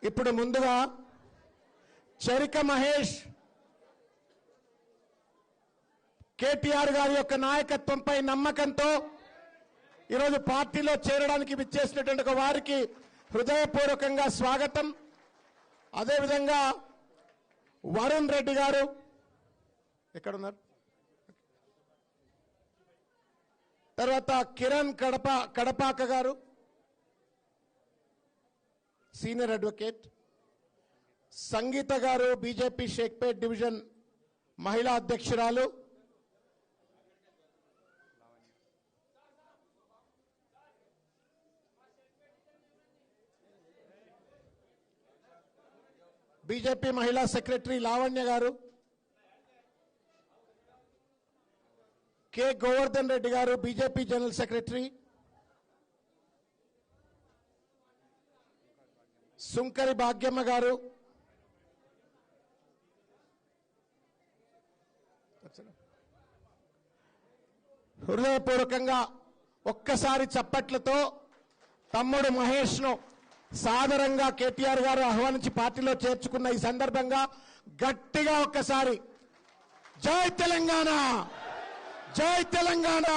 ఇప్పుడు ముందుగా చరిక మహేష్ కేటీఆర్ గారి యొక్క నాయకత్వంపై నమ్మకంతో ఈరోజు పార్టీలో చేరడానికి విచ్చేసినటువంటి వారికి హృదయపూర్వకంగా స్వాగతం. అదేవిధంగా వరుణ్ రెడ్డి గారు ఎక్కడున్నారు, తర్వాత కిరణ్ కడపాక గారు సీనియర్ అడ్వకేట్, సంగీత గారు బీజేపీ షేక్పేట్ డివిజన్ మహిళా అధ్యక్షురాలు, బీజేపీ మహిళా సెక్రటరీ లావణ్య గారు, కె గోవర్ధన్ రెడ్డి గారు బీజేపీ జనరల్ సెక్రటరీ, సుంకరి భాగ్యమ్మ గారు, హృదయపూర్వకంగా ఒక్కసారి చప్పట్లతో తమ్ముడు మహేష్ ను సాదరంగా కేటీఆర్ గారు ఆహ్వానించి పార్టీలో చేర్చుకున్న ఈ సందర్భంగా గట్టిగా ఒక్కసారి జై తెలంగాణ, జై తెలంగాణ.